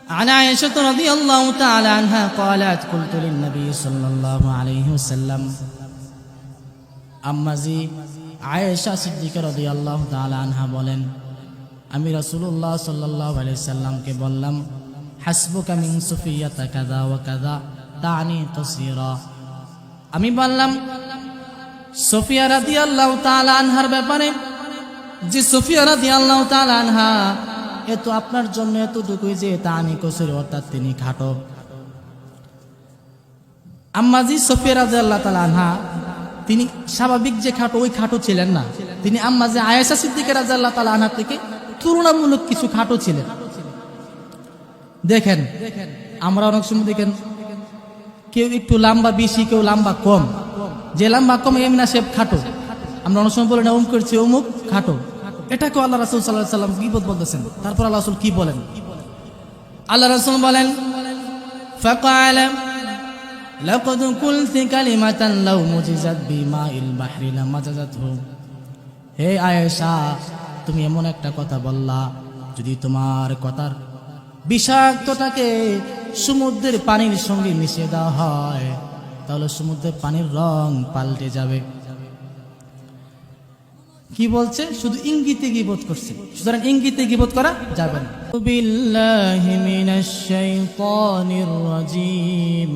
عن عائشة رضي الله تعالى عنها قالت قلت للنبي صلى الله عليه وسلم আম্মাজি আয়েশা সিদ্দিকা রাদিয়াল্লাহু তাআলা আনহা বলেন, আমি রাসূলুল্লাহ সাল্লাল্লাহু আলাইহি সাল্লামকে বললাম, হাসবুকা মিন সুফিয়াতা কাযা ওয়া কাযা তানি কাসীরা। আমি বললাম সুফিয়া রাদিয়াল্লাহু তাআলা আনহার ব্যাপারে, যে সুফিয়া রাদিয়াল্লাহু তাআলা আনহা এত আপনার জন্য এতটুকুই যে তানি কাসীরা, অর্থাৎ তিনি খাটো। আম্মাজি সুফিয়া রাদিয়াল্লাহু তাআলা আনহা তিনি স্বাভাবিক যে খাটো ওই খাটো ছিলেন না, তিনি আম্মাজি আয়েশা সিদ্দিকা রাদিয়াল্লাহু তাআলা আনহা থেকে তুলনামূলক কিছু খাটো ছিলেন। দেখেন আমরা অনেক সময় দেখেন কেউ একটু লম্বা বেশি, কেউ লম্বা কম। যে লম্বা কম এমনি সে খাটো। আমরা অনেক সময় বলি না অমুক করছে অমুক খাটো, এটাকে আল্লাহ রাসূল সাল্লাল্লাহু আলাইহি ওয়াসাল্লাম গীবত বলতেছেন। তারপর আল্লাহ রাসূল কি বলেন? আল্লাহ রাসূল বলেন, ফাকালা লাকাদ কুলতি কালিমাতান লাউ মুজিজাত বিমাইল বাহরি লামাজাজাতহু। হে আয়েশা, তুমি এমন একটা কথা বললা, যদি তোমার কথার বিষাক্তটাকে সমুদ্রের পানির সঙ্গে মিশিয়ে দেওয়া হয় তাহলে সমুদ্রের পানির রং পাল্টে যাবে। কি বলছে? শুধু ইঙ্গিতে গীবত করছে, সুতরাং ইঙ্গিতে গীবত করা যাবে না। বিল্লাহি মিনাশ শাইতানির রাজীম।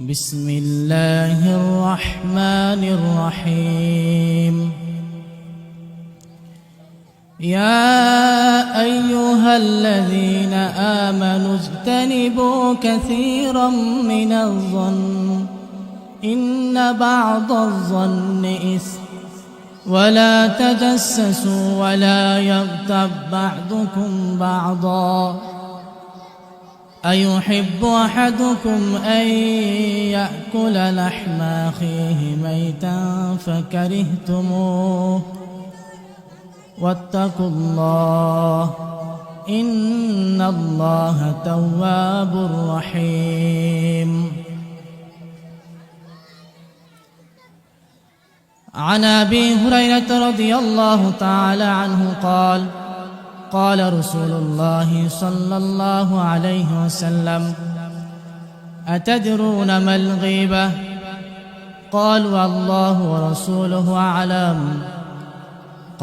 বিসমিল্লাহির রহমানির রহিম। يا أيها الذين آمنوا اجتنبوا كثيرا من الظن إن بعض الظن إثم ولا تجسسوا ولا يغتب بعضكم بعضا أيحب أحدكم أن يأكل لحم أخيه ميتا فكرهتموه واتقوا الله إن الله تواب رحيم. عن أبي هريرة رضي الله تعالى عنه قال قال رسول الله صلى الله عليه وسلم أتدرون ما الغيبة؟ قالوا الله ورسوله أعلم.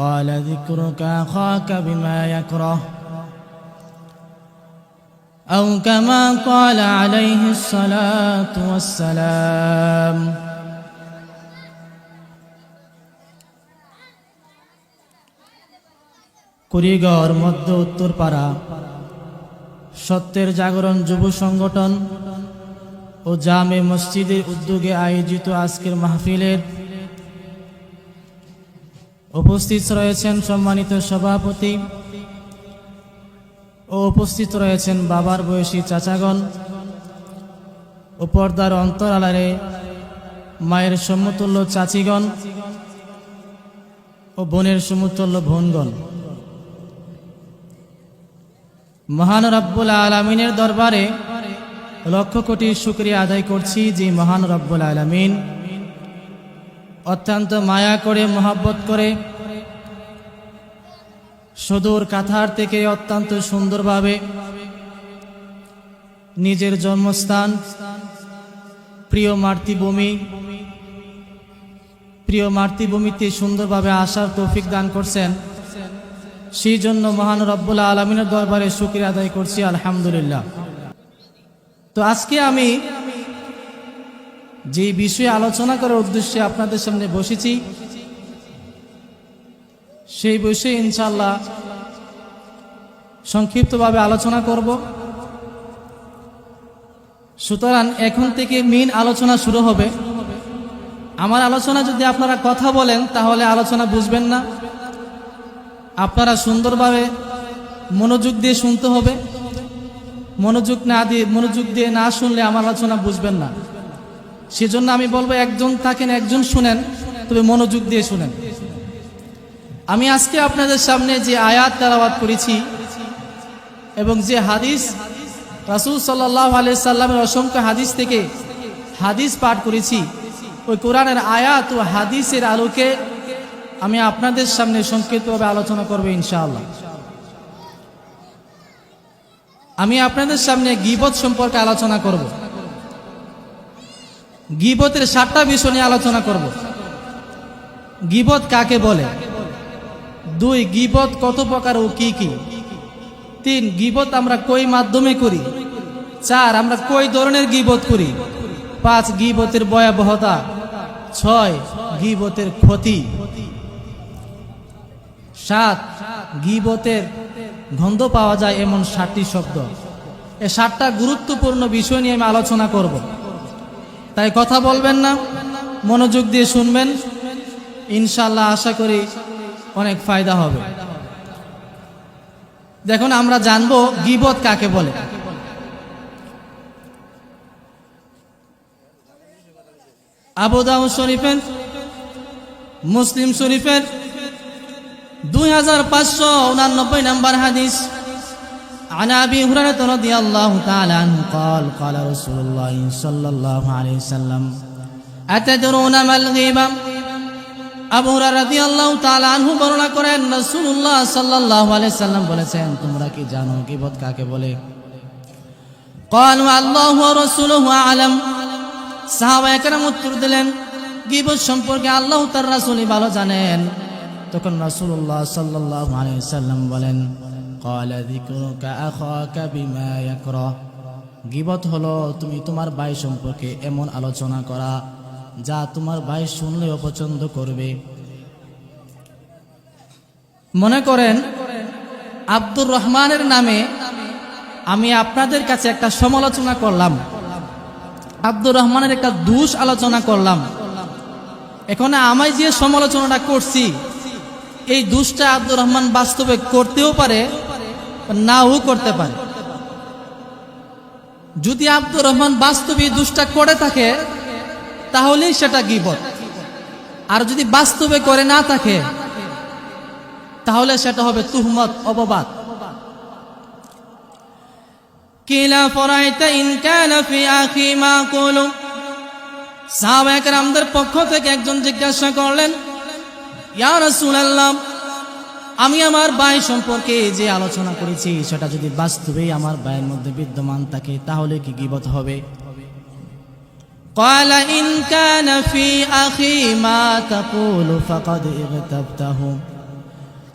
قال ذكرك أخاك بما يكره أو كما قال عليه الصلاة والسلام. কুড়িগড় মধ্য উত্তরপাড়া সত্যের জাগরণ যুব সংগঠন ও জামে মসজিদের উদ্যোগে আয়োজিত আজকের মাহফিলের উপস্থিত রয়েছেন সম্মানিত সভাপতি ও উপস্থিত রয়েছেন বাবার বয়সী চাচাগণ ও পর্দার অন্তরালে মায়ের সমতুল্য চাচিগণ ও বোনের সমতুল্য বোনগণ। মহান রব্বুল আলামিনের দরবারে লক্ষ কোটি শুকরিয়া আদায় করছি যে মহান রব্বুল আলামিন অত্যন্ত মায়া করে মহব্বত করে সুদূর কাতার থেকে অত্যন্ত সুন্দরভাবে নিজের জন্মস্থান প্রিয় মাতৃভূমিতে সুন্দরভাবে আসার তৌফিক দান করছেন। সেই জন্য মহান রব্বুল আলামিনের দরবারে শুকরিয়া আদায় করছি, আলহামদুলিল্লাহ। তো আজকে আমি যে বিষয়ে আলোচনা করার উদ্দেশ্যে আপনাদের সামনে বসেছি সেই বিষয়ে ইনশাআল্লাহ সংক্ষিপ্তভাবে আলোচনা করব। সুতরাং এখন থেকে মেইন আলোচনা শুরু হবে। আমার আলোচনা যদি আপনারা কথা বলেন তাহলে আলোচনা বুঝবেন না, আপনারা সুন্দরভাবে মনোযোগ দিয়ে শুনতে হবে। মনোযোগ দিয়ে না শুনলে আমার আলোচনা বুঝবেন না। সেজন্য আমি বলবো একজন থাকেন একজন শুনেন, তবে মনোযোগ দিয়ে শুনেন। আমি আজকে আপনাদের সামনে যে আয়াত তেলাওয়াত করেছি এবং যে হাদিস রাসূল সাল্লাল্লাহু আলাইহি সাল্লামের অসংখ্য হাদিস থেকে হাদিস পাঠ করেছি, ওই কোরআনের আয়াত ও হাদিসের আলোকে আমি আপনাদের সামনে সংক্ষিপ্তভাবে আলোচনা করব ইনশাআল্লাহ। আমি আপনাদের সামনে গীবত সম্পর্কে আলোচনা করব। গীবতের 7টা বিষয় নিয়ে আলোচনা করব। গীবত কাকে বলে, 2 গীবত কত প্রকার ও কি কি, 3 গীবত আমরা কই মাধ্যমে করি, 4 আমরা কই ধরনের গীবত করি, 5 গীবতের ভয়াবহতা, 6 গীবতের ক্ষতি, 7 গীবতের গন্ধ পাওয়া যায় এমন 7টি শব্দ। এই 7টা গুরুত্বপূর্ণ বিষয় নিয়ে আমি আলোচনা করব। তাই কথা বলবেন না, মনোযোগ দিয়ে শুনবেন, ইনশাআল্লাহ আশা করি অনেক ফায়দা হবে। দেখুন, আমরা জানবো গীবত কাকে বলে। আবু দাউদ শরীফের, মুসলিম শরীফের 2589 নম্বর হাদিস, عن أبي هريرة رضي الله تعالى عنه قال قال رسول الله صلى الله عليه وسلم أتدرون ما الغيبة। আবু হুরায়রা রাদিয়াল্লাহু তাআলা আনহু বর্ণনা করেন, রাসূলুল্লাহ সাল্লাল্লাহু আলাইহি সাল্লাম বলেছেন, তোমরা কি জানো গীবত কাকে বলে? ক্বালু আল্লাহু ওয়া রাসূলুহু আ'লাম। সাহাবায়ে কেরাম উত্তর দিলেন, গীবত সম্পর্কে আল্লাহ তার রাসূলই ভালো জানেন। তখন রাসূলুল্লাহ সাল্লাল্লাহু আলাইহি সাল্লাম বলেন, ক্বালা যিকরুকা আখাকা বিমা ইয়াকরাহ। গীবত হলো তুমি তোমার ভাই সম্পর্কে এমন আলোচনা করা যা তোমার ভাই শুনলে অপছন্দ করবে। মনে করেন আব্দুর রহমানের নামে আমি আপনাদের কাছে একটা সমালোচনা করলাম, আব্দুর রহমানের একটা দোষ আলোচনা করলাম। এখন আমি যে সমালোচনাটা করছি, এই দোষটা আব্দুর রহমান বাস্তবে করতেও পারে, নাও করতে পারে। যদি আব্দুর রহমান বাস্তবে এই দোষটা করে থাকে তাহলেই সেটা গীবত, আর যদি বাস্তবে করে না থাকে তাহলে সেটা হবে তুহমত, অপবাদ। কিলা ফরাইতা ইন কানা ফি আখি মা কুলু। সাহাবায়ে কেরামদের পক্ষ থেকে একজন জিজ্ঞাসা করলেন, ইয়া রাসূলুল্লাহ, আমি আমার ভাই সম্পর্কে যে আলোচনা করেছি সেটা যদি বাস্তবে আমার ভাইয়ের মধ্যে বিদ্যমান থাকে তাহলে কি গীবত হবে? ক্বালা ইন কানা ফি আখি মা তাকুলু ফাকাদ ইগতাবতাহু।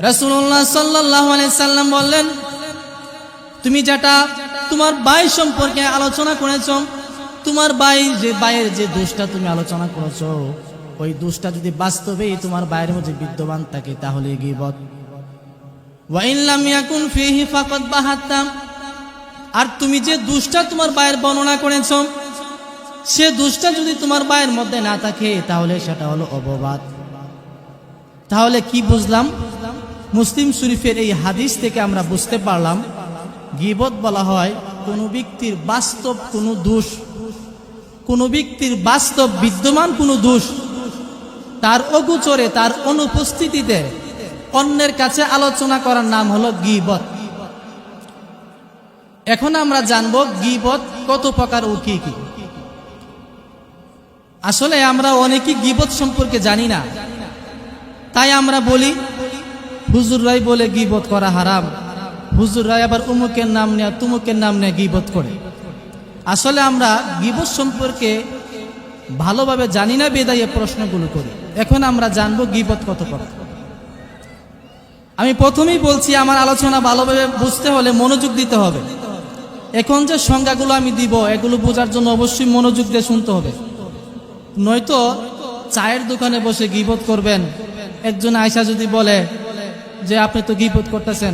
রাসূলুল্লাহ সাল্লাল্লাহু আলাইহি সাল্লাম বললেন, তুমি যেটা তোমার ভাই সম্পর্কে আলোচনা করেছো, তোমার ভাইয়ের যে দোষটা তুমি আলোচনা করেছো, ওই দোষটা যদি বাস্তবেই তোমার ভাইয়ের মধ্যে বিদ্যমান থাকে তাহলে গীবত। ওয়া ইন লাম ইয়াকুন ফিহি ফাকাদ বাহাত্তা। আর তুমি যে দোষটা তোমার ভাইয়ের বর্ণনা করেছো, সে দোষটা যদি তোমার ভাইয়ের মধ্যে না থাকে তাহলে সেটা হলো অপবাদ। তাহলে কি বুঝলাম? মুসলিম শরীফের এই হাদিস থেকে আমরা বুঝতে পারলাম গীবত বলা হয় কোনো ব্যক্তির বাস্তব কোনো দোষ, কোনো ব্যক্তির বাস্তব বিদ্যমান কোনো দোষ তার অগোচরে, তার অনুপস্থিতিতে অন্যের কাছে আলোচনা করার নাম হলো গীবত। এখন আমরা জানব গীবত কত প্রকার ও কি কি। আসলে আমরা অনেকেই গীবত সম্পর্কে জানি না, তাই আমরা বলি হুজুররাই বলে গীবত করা হারাম, হুজুররাই আবার উমুকের নাম নেয়া তুমুকের নাম নিয়ে গীবত করে। আসলে আমরা গীবত সম্পর্কে ভালোভাবে জানি না বিধায় প্রশ্নগুলো করি। এখন আমরা জানবো গীবত কত প্রকার। আমি প্রথমেই বলছি, আমার আলোচনা ভালোভাবে বুঝতে হলে মনোযোগ দিতে হবে। এখন যে সংজ্ঞাগুলো আমি দিব এগুলো বোঝার জন্য অবশ্যই মনোযোগ দিয়ে শুনতে হবে, নয়তো চায়ের দোকানে বসে গীবত করবেন, একজন আয়সা যদি বলে যে আপনি তো গীবত করতেছেন,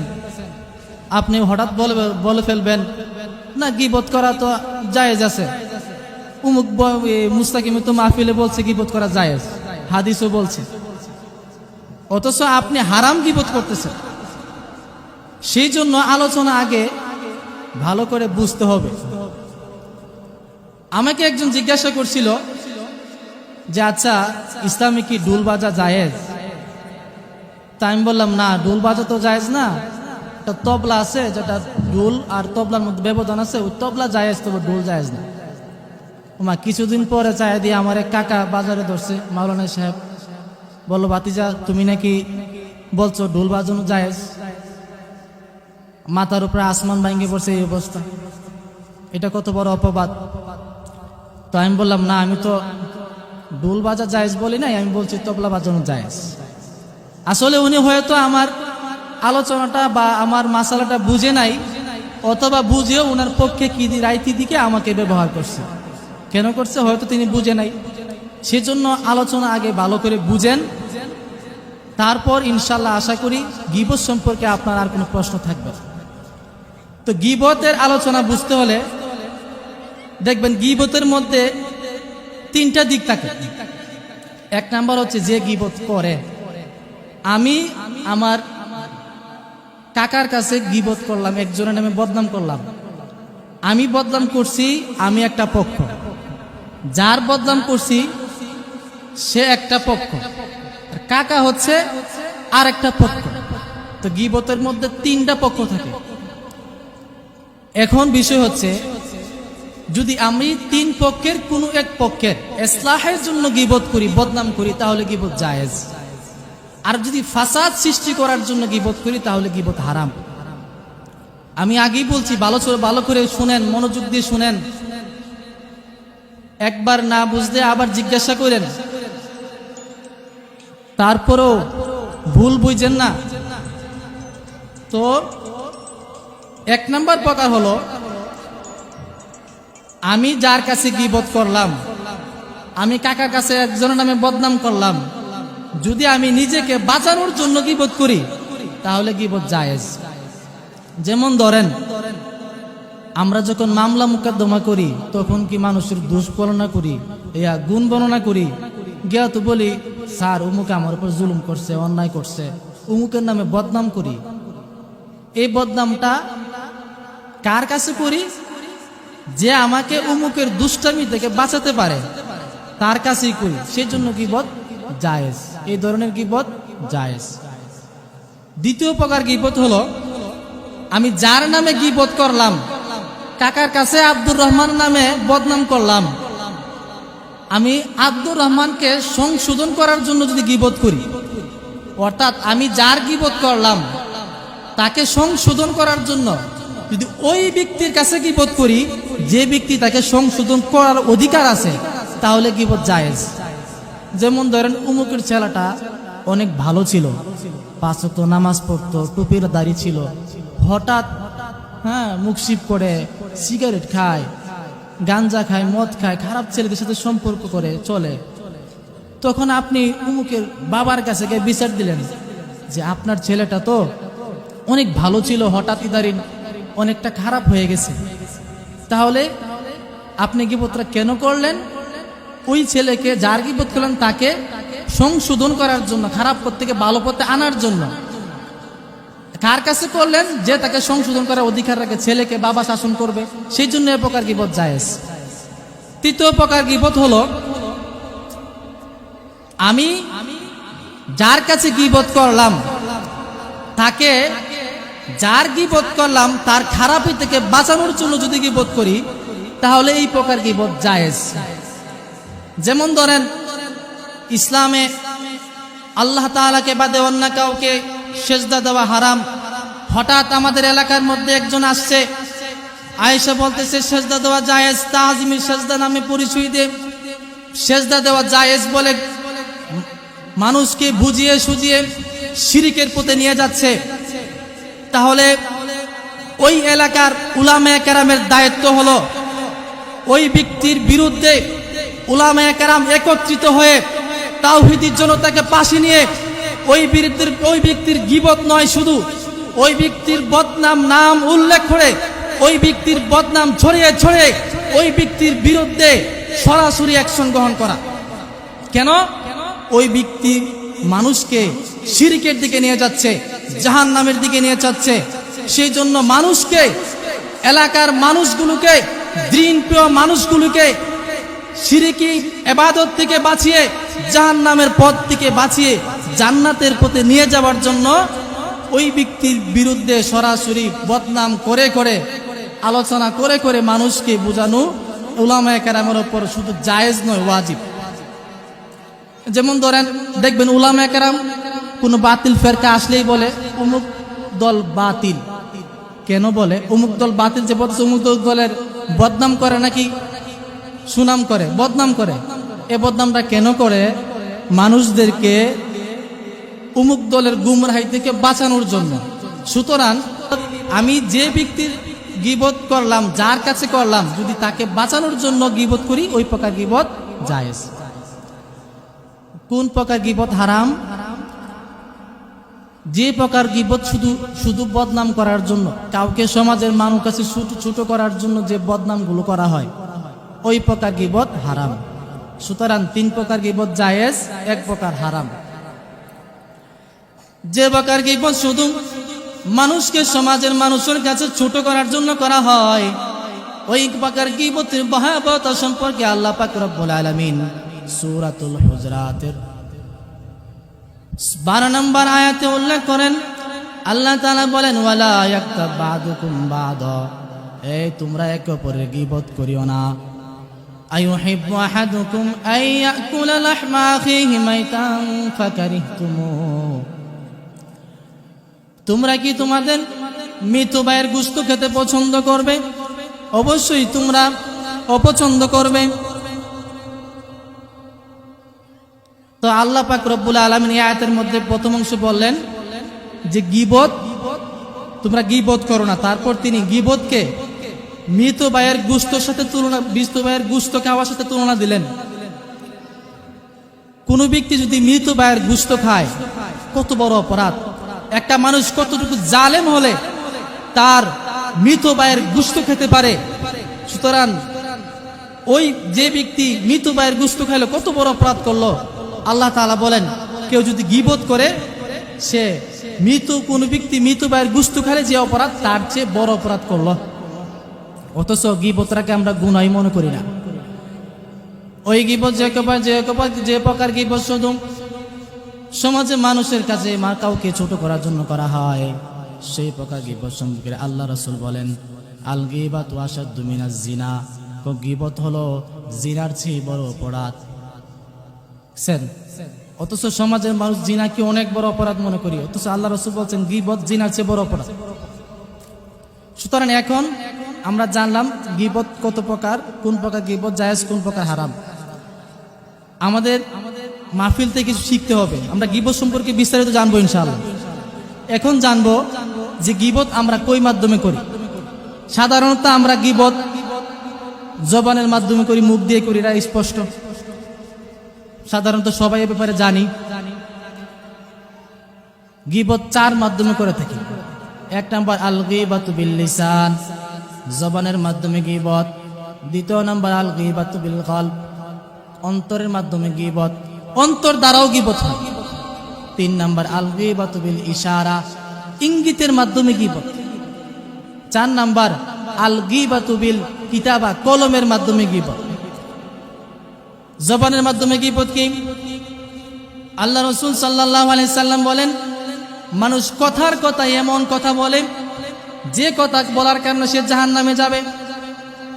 আপনি হঠাৎ বলে ফেলবেন না গীবত করা তো জায়েজ আছে, উমুক মুস্তাকিম তো মাহফিলে বলছে গীবত করা জায়েজ, হাদিসও বলছে, অথচ আপনি হারাম গীবত করতেছেন। সেই জন্য আলোচনা আগে ভালো করে বুঝতে হবে। আমাকে একজন জিজ্ঞাসা করছিল যে আচ্ছা ইসলামে কি ডুল বাজা জায়েজ? তাই আমি বললাম না, ডুল বাজা তো জায়েজ না, একটা তবলা আছে যেটা ডুল আর তবলার মধ্যে ব্যবধান আছে, ওই তবলা জায়েজ, তবে ডুল জায়েজ না। ওমা কিছুদিন পরে চায় দিয়ে আমার এক কাকা বাজারে ধরছে, মাওলানা সাহেব বললো, ভাতিজা তুমি নাকি বলছো ডুল বাজানো জায়েজ? মাথার উপরে আসমান ভাঙে পড়ছে, এই অবস্থা। এটা কত বড় অপবাদ। তো আমি বললাম, না, আমি তো ডুল বাজা জায়েজ বলি নাই, আমি বলছি তবলা বাজানো জায়েজ। আসলে উনি হয়তো আমার আলোচনাটা বা আমার মাসালাটা বুঝে নাই, অথবা বুঝেও ওনার পক্ষে কি রাইতি দিকে আমাকে ব্যবহার করছে। কেন করছে হয়তো তিনি বুঝে নাই। সেজন্য আলোচনা আগে ভালো করে বুঝেন, তারপর ইনশাল্লাহ আশা করি গীবত সম্পর্কে আপনার আর কোনো প্রশ্ন থাকবে। তো গীবতের আলোচনা বুঝতে হলে দেখবেন গীবতের মধ্যে তিনটা দিক থাকে। এক নাম্বার হচ্ছে যে গীবত করে। আমি আমার কাকার কাছে গীবত করলাম, একজনের নামে বদনাম করলাম। আমি বদনাম করছি, আমি একটা পক্ষ, যার বদনাম করছি সে একটা পক্ষ, আর কাকা হচ্ছে আর একটা পক্ষ। তো গীবতের মধ্যে তিনটা পক্ষ থাকে। এখন বিষয় হচ্ছে, যদি আমি তিন পক্ষের কোনো এক পক্ষের ইসলাহের জন্য গীবত করি, বদনাম করি, তাহলে গীবত জায়েজ। আর যদি ফাসাদ সৃষ্টি করার জন্য গীবত করি, তাহলে গীবত হারাম। আমি আগেই বলছি, ভালো করে শুনেন, মনোযোগ দিয়ে শুনেন। একবার না বুঝলে আবার জিজ্ঞাসা করেন, তারপরও ভুল বুঝেন না। তো এক নাম্বার প্রকার হলো, আমি যার কাছে গীবত করলাম, আমি কাকার কাছে একজনের নামে বদনাম করলাম, যদি আমি নিজেকে বাঁচানোর জন্য গীবত করি, তাহলে গীবত জায়েজ। যেমন ধরেন, আমরা যখন মামলা মোকদ্দমা করি, তখন কি মানুষের দোষ বর্ণনা করি, গুণ বর্ণনা করি, গিয়া তো বলি, স্যার উমুকে আমার উপর জুলুম করছে, অন্যায় করছে, উমুকের নামে বদনাম করি। এই বদনামটা কার কাছে করি? যে আমাকে উমুকের দুষ্টামি থেকে বাঁচাতে পারে, তার কাছেই করি। সেই জন্য গীবত জায়েজ, এই ধরনের গীবত জায়েজ। দ্বিতীয় প্রকার গীবত হলো, আমি যার নামে গীবত করলাম, কাকার কাছে আব্দুর রহমান নামে বদনাম করলাম, আমি আব্দুর রহমানকে সংশোধন করার জন্য যদি গীবত করি, অর্থাৎ আমি যার গীবত করলাম তাকে সংশোধন করার জন্য যদি ওই ব্যক্তির কাছে গীবত করি, যে ব্যক্তি তাকে সংশোধন করার অধিকার আছে, তাহলে গীবত জায়েজ। যেমন ধরেন, উমুকের ছেলেটা অনেক ভালো ছিল, 5 ওয়াক্ত নামাজ পড়তো, টুপির দাড়ি ছিল, হঠাৎ মুখশিপ করে, সিগারেট খায়, গাঞ্জা খায়, মদ খায়, খারাপ ছেলেদের সাথে সম্পর্ক করে চলে। তখন আপনি উমুকের বাবার কাছে গিয়ে বিচার দিলেন যে আপনার ছেলেটা তো অনেক ভালো ছিল, হঠাৎ ইদারিন অনেকটা খারাপ হয়ে গেছে। তাহলে আপনি গীবতটা কেন করলেন? ওই ছেলেকে যার গীবত করলেন তাকে সংশোধন করার জন্য, খারাপ পথ থেকে ভালো পথে আনার জন্য। কার কাছে করলেন? যে তাকে সংশোধন করার অধিকার রাখে, ছেলেকে বাবা শাসন করবে, সেই জন্য এ প্রকার গীবত জায়েজ। তৃতীয় প্রকার গীবত হলো, আমি যার কাছে গীবত করলাম, তাকে যার গীবত করলাম তার খারাপি থেকে বাঁচানোর জন্য যদি গীবত করি, তাহলে এই প্রকার গীবত জায়েজ। যেমন ধরেন, ইসলামে আল্লাহ তাআলাকে বাদে অন্য কাউকে সেজদা দেওয়া হারাম। হঠাৎ আমাদের এলাকার মধ্যে একজন আসছে, আয়েশা বলতেছে সেজদা দেওয়া জায়েজ, তাজিমি সেজদা নামে পরিচয় দিয়ে সেজদা দেওয়া জায়েজ বলে মানুষকে বুঝিয়ে সুজিয়ে শিরিকের পথে নিয়ে যাচ্ছে। তাহলে ওই এলাকার উলামায়ে কেরামের দায়িত্ব হলো ওই ব্যক্তির বিরুদ্ধে উলামায়ে কেরাম একত্রিত হয়ে তাওহীদি জনতাকে পাশে নিয়ে ওই ব্যক্তির গীবত নয়, শুধু ওই ব্যক্তির বদনাম নাম উল্লেখ করে ওই ব্যক্তির বদনাম ছড়িয়ে ছড়িয়ে ওই ব্যক্তির বিরুদ্ধে সরাসরি অ্যাকশন গ্রহণ করা। কেন? ওই ব্যক্তি মানুষকে শিরকের দিকে নিয়ে যাচ্ছে, জাহান্নামের দিকে নিয়ে যাচ্ছে। সেই জন্য মানুষকে, এলাকার মানুষগুলোকে, দ্বীনপ্রিয় মানুষগুলোকে শিরকি ইবাদত থেকে বাঁচিয়ে, জাহান্নামের পথ থেকে বাঁচিয়ে জান্নাতের পথে নিয়ে যাওয়ার জন্য ওই ব্যক্তির বিরুদ্ধে সরাসরি বদনাম করে করে, আলোচনা করে করে মানুষকে বোঝানো উলামায়ে কেরামের উপর শুধু জায়েজ নয়, ওয়াজিব। যেমন ধরেন, দেখবেন উলামায়ে কেরাম কোনো বাতিল ফেরকা আসলেই বলে অমুক দল বাতিল, কেন বলে অমুক দল বাতিল যে বলছে অমুক দলের বদনাম করে নাকি সুনাম করে, বদনাম করে। এ বদনামটা কেন করে? মানুষদেরকে অমুক দলের গুমরাহি থেকে বাঁচানোর জন্য। সুতরাং আমি যে ব্যক্তির গীবত করলাম, যার কাছে করলাম, যদি তাকে বাঁচানোর জন্য গীবত করি, ওই প্রকার গীবত জায়েজ। কোন প্রকার গীবত হারাম? যে প্রকার গীবত শুধু বদনাম করার জন্য, কাউকে সমাজের মানুষ কাছে ছোট করার জন্য যে বদনামগুলো করা হয়, ওই প্রকার গীবত হারাম। সুতরাং 3 প্রকার গীবত জায়েজ, 1 প্রকার হারাম। যে প্রকার গীবত শুধু মানুষকে সমাজের মানুষের কাছে ছোট করার জন্য করা হয়, ওই প্রকার গীবতের ভয়াবহতা সম্পর্কে আল্লাহ পাক রব্বুল আলামিন সূরাতুল হুজরাতের 12 নম্বর আয়াতে উল্লেখ করেন। আল্লাহ তাআলা বলেন, ওয়ালা ইয়াক্তাব বা'দুকুম বা'দা, এই তোমরা একে অপরের গীবত করিও না। আইয়ুহিব্বু আহাদুকুম আইয়াকুলা লাহমা আখিহি মাইতান ফাকারিহতুমুহু, তোমরা কি তোমাদের মৃত ভাইয়ের গোশত খেতে পছন্দ করবে? অবশ্যই তোমরা অপছন্দ করবে। তো আল্লাহ পাক রব্বুল আলামিন এই আয়াতের মধ্যে প্রথম অংশ বললেন যে গীবত, তোমরা গীবত করো না। তারপর তিনি গীবতকে মৃত ভাইয়ের গোশতের সাথে তুলনা, মৃত ভাইয়ের গোশত খাওয়ার সাথে তুলনা দিলেন। কোন ব্যক্তি যদি মৃত ভাইয়ের গোশত খায়, কত বড় অপরাধ! একটা মানুষ কতটুকু জালেম হলে তার মৃত ভাইয়ের গোশত খেতে পারে। সুতরাং ওই যে ব্যক্তি মৃত ভাইয়ের গোশত খাইলো কত বড় অপরাধ করলো। আল্লাহ তাআলা বলেন, কেউ যদি গীবত করে, সে কোন ব্যক্তি মৃত ভাইয়ের গোশত খাইলে যে অপরাধ, তার চেয়ে বড় অপরাধ করলো। অথচ গীবতটাকে আমরা গুনাহ মনে করি না। ওই গীবত যে প্রকার গীবত শুধু সমাজে মানুষের কাছে কাউকে ছোট করার জন্য করা হয়, সেই প্রকার গীবত সম্পর্কে আল্লাহ রাসূল বলেন, আল গীবাতু আশাদ্দু মিনাজ জিনা, গীবত হলো জিনার চেয়ে বড় অপরাধ। অথচ সমাজের মানুষ জিনাকে অনেক বড় অপরাধ মনে করি, অথচ আল্লাহ রাসূল বলছেন গীবত জিনার চেয়ে বড় অপরাধ। সুতরাং এখন আমরা জানলাম গীবত কত প্রকার, কোন প্রকার গীবত জায়েজ, কোন প্রকার হারাম। আমাদের মাহফিল থেকে কিছু শিখতে হবে। আমরা গীবত সম্পর্কে বিস্তারিত জানবো ইনশাআল্লাহ। এখন জানবো যে গীবত আমরা কই মাধ্যমে করি। সাধারণত আমরা গীবত জবানের মাধ্যমে করি, মুখ দিয়ে করি, এটা স্পষ্ট, সাধারণত সবাই এ ব্যাপারে জানি। গীবত 4 মাধ্যমে করে থাকি। 1 নাম্বার আল গীবাতু বিল লিসান, জবানের মাধ্যমে গীবত। 2 নাম্বার আল গীবাতু বিল কলব, অন্তরের মাধ্যমে গীবত, অন্তর দ্বারাও গীবত হয়। 3 নাম্বার আল গীবাতু বিল ইশারা, ইঙ্গিতের মাধ্যমে গীবত। 4 নাম্বার আল গীবাতু বিল কিতাবা, কলমের মাধ্যমে গীবত। জবানের মাধ্যমে গীবত কি? আল্লাহ রাসূল সাল্লাল্লাহু আলাইহি সাল্লাম বলেন, মানুষ কথার কথা এমন কথা বলে যে কথা বলার কারণে সে জাহান্নামে যাবে।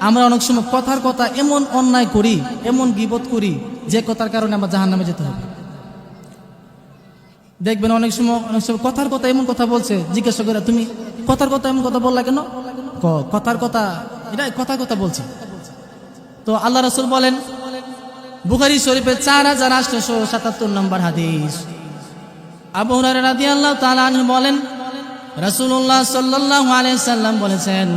আমরা অনেক সময় কথার কথা এমন অন্যায় করি, এমন গীবত করি, যে কথার কারণে আমরা জাহান্নামে যেতে হবে। দেখবেন অনেক সময় কথার কথা এমন কথা বলছে, জিজ্ঞাসা করে, তুমি কথার কথা এমন কথা বললা কেন? কথার কথা, এটা কথার কথা বলছি। তো আল্লাহ রাসূল বলেন, বুখারী শরীফের 4877 নম্বর হাদিস, আবু হুরায়রা রাদিয়াল্লাহু তাআলা আনহু বলেন, রাসূলুল্লাহ সাল্লাল্লাহু আলাইহি সাল্লাম বলেছেন,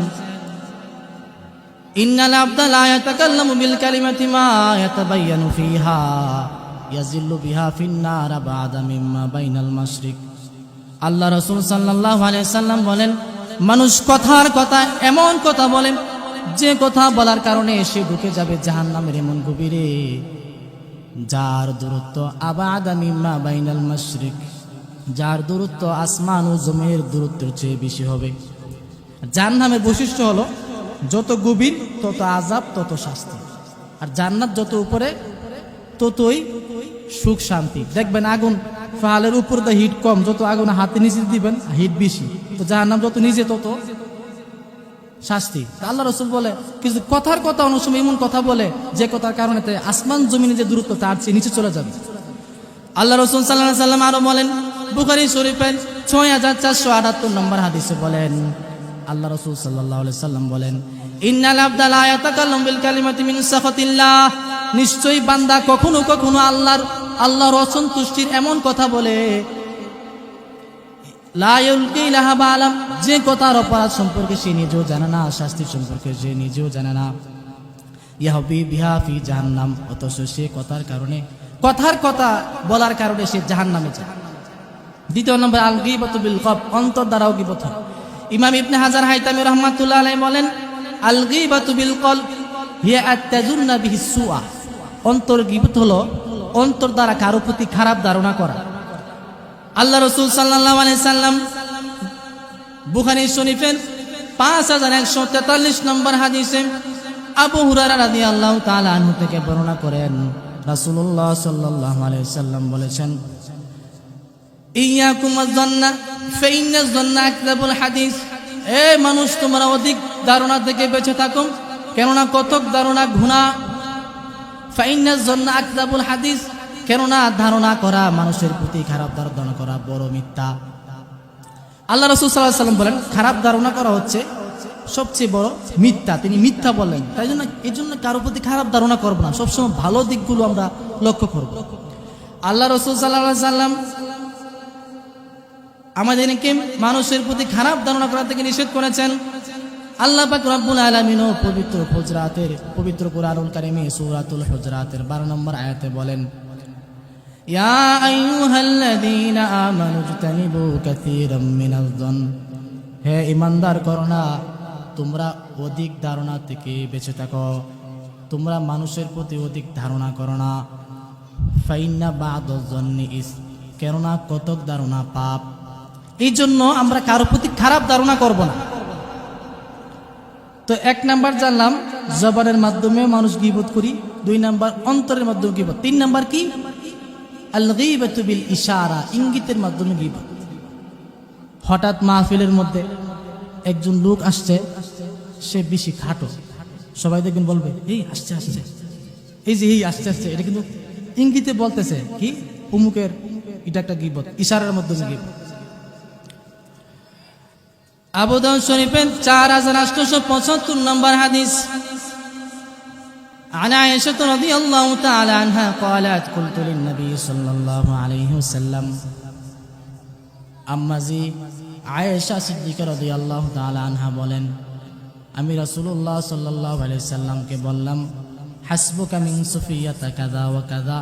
ইন্নাল আবদা লা ইয়াতাকাল্লামু বিল কালিমাতি মা ইয়াতাবায়ানু ফিহা ইয়াজিল্লু বিহা ফিন্নার বা'দা মিম্মা বাইনাল মাশরিক। আল্লাহ রাসূল সাল্লাল্লাহু আলাইহি সাল্লাম বলেন, মানুষ কথার কথা এমন কথা বলে যে কথা বলার কারণে সে ঢুকে যাবে জাহান্নামের এমন গভীরে, যার দূরত্ব আবাদা মিম্মা বাইনাল মাশরিক, যার দূরত্ব আসমান ও জমিনের দূরত্বের চেয়ে বেশি হবে। জাহান্নামের বৈশিষ্ট্য হলো যত গভীর তত আযাব, তত শাস্তি। আর জান্নাত যত উপরে ততই সুখ শান্তি। দেখবেন আগুন ফালের উপর দা হিট কম, যত আগুন হাতে নিচে দিবেন হিট বেশি। তো জাহান্নাম যত নিচে তত শাস্তি। আল্লাহ রাসূল বলে, কিছু কথার কথা অনেক সময় এমন কথা বলে যে কথার কারণে আসমান জমিনে যে দূরত্ব তার চেয়ে নিচে চলে যাবে। আল্লাহ রাসূল সাল্লাল্লাহু আলাইহি সাল্লাম আরো বলেন, বুখারী শরীফের 6478 নম্বর হাদিসে বলেন, আল্লাহ রাসূল সাল্লাল্লাহু আলাইহি সাল্লাম বলেন, ইন্নাল আবদা লা ইয়াতাকাল্লামু বিল কালিমাতি মিন সাখাতিল্লাহ, নিশ্চয়ই বান্দা কখনো কখনো আল্লাহর অসন্তুষ্টির এমন কথা বলে, লা ইউলকি লাহা বালাম, যে কথার অপরাধ সম্পর্কে সে নিজেও জানে না, শাস্তি সম্পর্কে সে নিজেও জানে না, ইয়াহবি বিহা ফি জাহান্নাম, অথচ সে কথার কথা বলার কারণে সে জাহান্নামে যায়। দ্বিতীয় নম্বর আল গীবাতু বিল কলব, অন্তর দ্বারাও গীবত হয়। ইমাম ইবনে হাজার হাইতামি রাহমাতুল্লাহ আলাইহি বলেন, আল গীবাতু বিল কলব হিয়া আত-তাজুন্না বিহি সুআ, অন্তর গীবত হলো অন্তর দ্বারা কারো প্রতি খারাপ ধারণা করা। আল্লাহ রাসূল সাল্লাল্লাহু আলাইহি সাল্লাম বুখারী শরীফের 5143 নম্বর হাদিসে আবু হুরায়রা রাদিয়াল্লাহু তাআলা আনহু থেকে বর্ণনা করেন, রাসূলুল্লাহ সাল্লাল্লাহু আলাইহি সাল্লাম বলেছেন, ইয়াকুম আয-যন্না ফাইন্না আয-যন্না আকযাবুল হাদিস, এ মানুষ তোমরা অধিক ধারণা থেকে বেঁচে থাকো, কেননা কতক ধারণা গুনাহ। ফাইন্না আয-যন্না আকযাবুল হাদিস, কেননা ধারণা করা, মানুষের প্রতি খারাপ ধারণা করা বড় মিথ্যা। আল্লাহ রাসূল সাল্লাল্লাহু আলাইহি সাল্লাম বলেন, খারাপ ধারণা করা হচ্ছে সবচেয়ে বড় মিথ্যা। তিনি মিথ্যা বললেন, তাই জন্য এই জন্য কারোর প্রতি খারাপ ধারণা করব না, সবসময় ভালো দিকগুলো আমরা লক্ষ্য করব। আল্লাহ রাসূল সাল্লাল্লাহু আলাইহি সাল্লাম আমাদেরকে মানুষের প্রতি খারাপ ধারণা করা থেকে নিষেধ করেছেন। আল্লাহ পাক রব্বুল আলামিন পবিত্র কুরআনুল কারীমে সূরাতুল হুজরাতের 12 নম্বর আয়াতে বলেন, ইয়া আইয়ুহাল্লাযীনা আমানু ইজতানিবু কাসীরাম মিনাজ-যন, হে ঈমানদার করোনা, তোমরা অধিক ধারণা থেকে বেঁচে থাকো, তোমরা মানুষের প্রতি অধিক ধারণা করো না। ফাইন্না বা'দায-যন্নি ইস, কেননা কতক ধারণা পাপ। এই জন্য আমরা কারো প্রতি খারাপ ধারণা করব না। তো 1 নাম্বার জানলাম জবানের মাধ্যমে মানুষ গীবত করি, 2 নাম্বার অন্তরের মাধ্যমে গীবত, 3 নাম্বার কি আল গীবাতু বিল ইশারা, ইঙ্গিতের মাধ্যমে গীবত। হঠাৎ মাহফিলের মধ্যে একজন লোক আসছে, সে বেশি খাটো, সবাই দেখবেন বলবে এই আসছে, এই যে এই আসছে, এটা কিন্তু ইঙ্গিতে বলতেছে কি অমুকের, এটা একটা গীবত, ইশারার মাধ্যমে গীবত। আবু দাউদ শরীফের 4875 নম্বর হাদিস, عن عائشة رضي الله تعالى عنها قالت قلت للنبي صلى الله عليه وسلم, আম্মাজি আয়েশা সিদ্দিকা রাদিয়াল্লাহু তাআলা আনহা বলেন, আমি রাসূলুল্লাহ সাল্লাল্লাহু আলাইহি সাল্লামকে বললাম, হাসবুকা মিন সুফিয়াতা কাযা ওয়া কাযা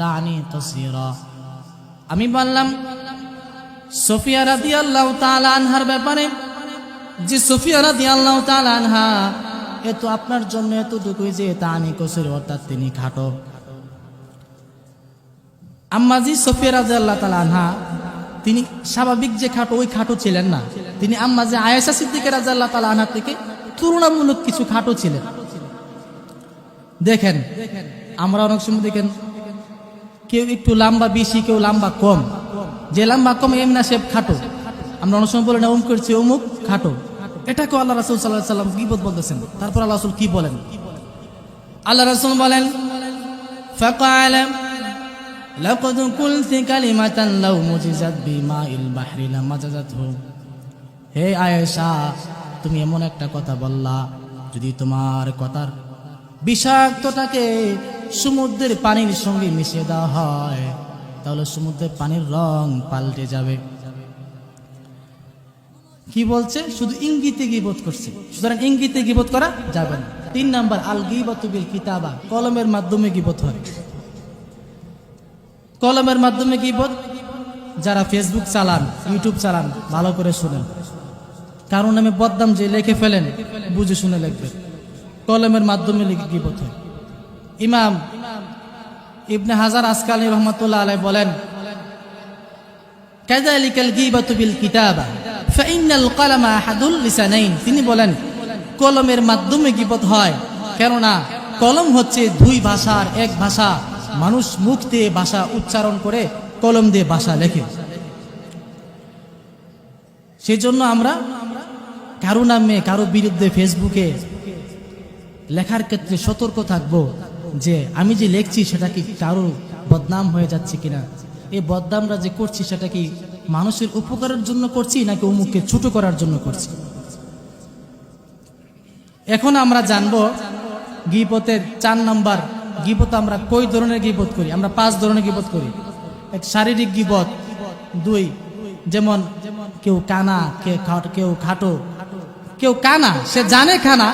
তানি কাসীরা, আমি বললাম সুফিয়া রাদিয়াল্লাহু তাআলা আনহার ব্যাপারে, যে সুফিয়া রাদিয়াল্লাহু তাআলা আনহা এত আপনার জন্য এতটুকুই যে তানি কাসীর, অর্থাৎ তিনি খাটো। আম্মাজি সুফিয়া রাদিয়াল্লাহু তাআলা আনহা তিনি স্বাভাবিক যে খাটো ওই খাটো ছিলেন না, তিনি আম্মাজি আয়েশা সিদ্দিকা রাদিয়াল্লাহু তাআলা আনহা থেকে তুলনামূলক কিছু খাটো ছিলেন। দেখেন আমরা অনেক সময় দেখেন কেউ একটু লম্বা বেশি, কেউ লম্বা কম, যে লম্বা কম এমনি সে খাটো, আমরা অনেক সময় বলি না অমুক করছি অমুক খাটো, এটাকেও আল্লাহ রাসূল সাল্লাল্লাহু আলাইহি সাল্লাম গীবত বলতেছেন। তারপর আল্লাহ রাসূল কি বলেন, আল্লাহ রাসূল বলেন, ফাকালা লাকাদ কুলতি কালিমাতান লাউ মুজিজাত বিমাইল বাহরি লামাজাজাতহু, হে আয়েশা তুমি এমন একটা কথা বললা, যদি তোমার কথার বিষাক্তটাকে সমুদ্রের পানির সঙ্গে মিশিয়ে দেওয়া হয় তাহলে সমুদ্রের পানির রং পাল্টে যাবে। কি বলছে, শুধু ইঙ্গিতে গীবত করছে, সুতরাং ইঙ্গিতে গীবত করা যাবে না। 3 নাম্বার আল গীবাতু বিল কিতাবা, কলমের মাধ্যমে গীবত হয়। কলমের মাধ্যমে গীবত, যারা ফেসবুক চালান, ইউটিউব চালান, ভালো করে শুনেন, কারণ নামে বদনাম যে লিখে ফেলেন বুঝে শুনে লিখবেন, কলমের মাধ্যমে গীবত হয়। ইমাম ইবনে হাজার আসকালী রাহমাতুল্লাহ আলাইহি বলেন, কাযালিকাল গীবাতু বিল কিতাবা ফাইনাল কালামা আহাদুল লিসানাইন, তিনি বলেন কলমের মাধ্যমে গীবত হয়, কেননা কলম হচ্ছে 2 ভাষার এক ভাষা, মানুষ মুখ দিয়ে ভাষা উচ্চারণ করে কলম দিয়ে ভাষা লেখে। সেজন্য আমরা কারো নামে কারো বিরুদ্ধে ফেসবুকে লেখার ক্ষেত্রে সতর্ক থাকব, যে আমি যে লিখছি সেটা কি কারো বদনাম হয়ে যাচ্ছে কিনা, এই বদনামটা যে করছি সেটা কি মানুষের উপকারের জন্য করছি নাকি অমুককে ছোট করার জন্য করছি। এখন আমরা জানবো গীবতের 4 নাম্বার গীবত। আমরা কই ধরনের গীবত করি? আমরা 5 ধরনের গীবত করি। এক, শারীরিক গীবত। 2, যেমন কেউ কানা, কেউ খাটো। কেউ কানা, সে জানে খানা,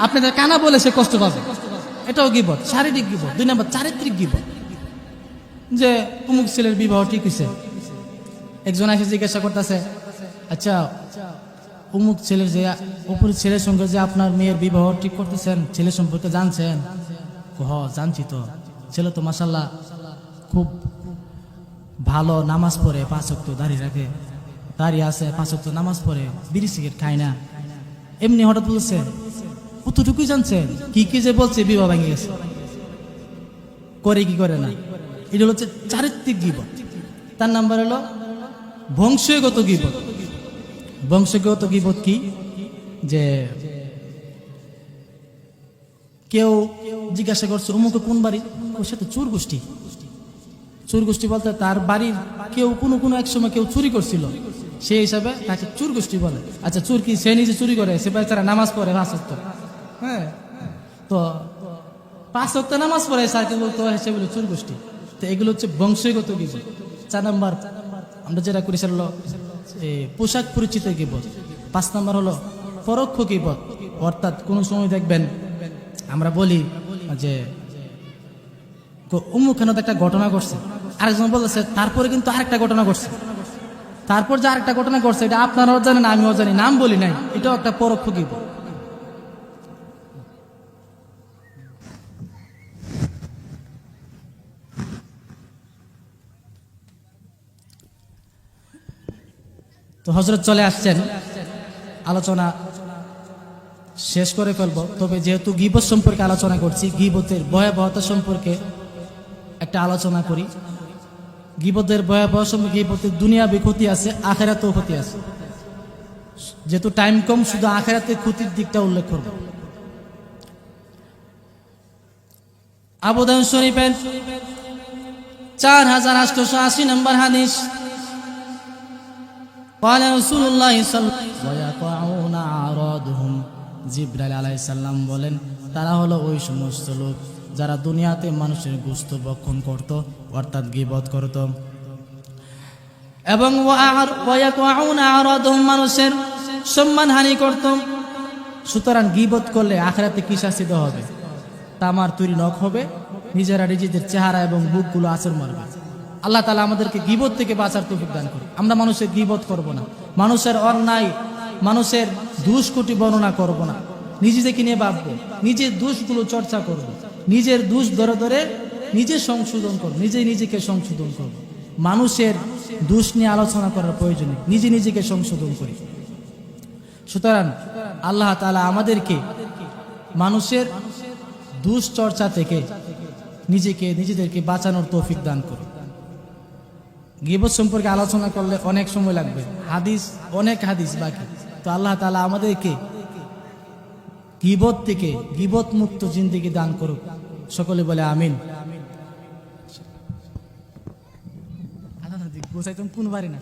আপনাদের কানা বলে সে কষ্ট পাবে, এটাও গীবত, শারীরিক গীবত। 2 নাম্বার চারিত্রিক গীবত, যে অমুক ছেলের বিবাহ ঠিক হয়েছে, একজন এসে জিজ্ঞাসা করতেছে, আচ্ছা অমুক ছেলের যে অপরিচিত ছেলের সঙ্গে যে আপনার মেয়ের বিবাহ ঠিক করতেছেন, ছেলে সম্পর্কে জানছেন? জানছি তো, ছেলে তো মাশাআল্লাহ খুব ভালো, নামাজ পড়ে, 5 ওয়াক্ত দাঁড়িয়ে রাখে, দাঁড়িয়ে আছে, 5 ওয়াক্ত নামাজ পড়ে, বিড়ি সিগারেট খায় না। এমনি হঠাৎ বলছে, কতটুকুই জানছেন, কি কি যে বলছে, বিবাহ ভেঙে গেছে, করে কি করে না। এটা হচ্ছে চারিত্রিক গীবত। 4 নাম্বার হলো বংশগত গীবত। বংশগত গীবত কি? যে কেউ জিজ্ঞাসা করছে অমুকে কোন বাড়ি, সে তো চোর গোষ্ঠী। চোর গোষ্ঠী বলতে তার বাড়ির কেউ কোনো এক সময় কেউ চুরি করছিল, সেই হিসাবে তাকে চোর গোষ্ঠী বলে। আচ্ছা চোর কি? সে নিজে চুরি করে, সে বেচারা নামাজ পড়ে 5 ওয়াক্ত। হ্যাঁ, তো 5 ওয়াক্ত নামাজ পড়ে স্যারকে বলতো, সে বলে চোর গোষ্ঠী। তো এগুলো হচ্ছে বংশগত গীবত। 4 নাম্বার আমরা যেটা করি সেটা হলো পোশাক পরিচিত গীবত। 5 নাম্বার হলো পরোক্ষ গীবত, অর্থাৎ কোন সময় দেখবেন আমরা বলি যে অমুকখানে তো একটা ঘটনা ঘটছে, আরেকজন বলতেছে তারপরে কিন্তু আরেকটা ঘটনা ঘটছে, তারপর যে আরেকটা ঘটনা ঘটছে, এটা আপনারাও জানেন, আমিও জানি, নাম বলি নাই, এটাও একটা পরোক্ষ গীবত। তো হযরত চলে আসছেন, আলোচনা শেষ করে ফেলবো। তবে যেহেতু গীবত সম্পর্কে আলোচনা করছি, গীবতের ভয়াবহতা সম্পর্কে একটা আলোচনা করি। গীবতের ভয়াবহ সম্পর্কে, গীবতের দুনিয়াবি ক্ষতি আছে, আখিরাতেও ক্ষতি আছে। যেহেতু টাইম কম, শুধু আখিরাতের ক্ষতির দিকটা উল্লেখ করব। আবু দাউদ শরীফের 4880 নম্বর হাদিস, قال رسول الله صلى الله عليه وسلم ويقعون اعراضهم, জিবরাইল আলাইহিস সালাম বলেন, তারা হলো ওই সমস্ত লোক যারা দুনিয়াতে মানুষের গোশত ভক্ষণ করত, অর্থাৎ গীবত করত, এবং ওয়ায়াকুউনা আরাদহুম, মানুষের সম্মানহানি করত। সুতরাং গীবত করলে আখিরাতে কি শাস্তি দেওয়া হবে? তামার তৈরি নখ হবে, নিজেরা নিজেদের চেহারা এবং বুকগুলো আঁচড় মারবে। আল্লাহ তাআলা আমাদেরকে গীবত থেকে বাঁচার তৌফিক দান করুন। আমরা মানুষের গীবত করব না, মানুষের অন্যায়, মানুষের দুষ্কৃতি বর্ণনা করব না, নিজেদেরকে নিয়ে ভাববো, নিজের দোষগুলো চর্চা করব, নিজের দোষ ধরে ধরে নিজে সংশোধন করব, নিজেকে সংশোধন করব। মানুষের দোষ নিয়ে আলোচনা করার প্রয়োজন নেই, নিজেকে সংশোধন করি। সুতরাং আল্লাহ তাআলা আমাদেরকে মানুষের দোষ চর্চা থেকে নিজেদেরকে বাঁচানোর তৌফিক দান করুন। গীবত সম্পর্কে আলোচনা করলে অনেক সময় লাগবে, অনেক হাদিস বাকি। তো আল্লাহ তাআলা আমাদেরকে গীবত থেকে গীবত মুক্ত জিন্দেগি দান করুক। সকলে বলে আমিন। আল্লাহ কোন বাড়ি না।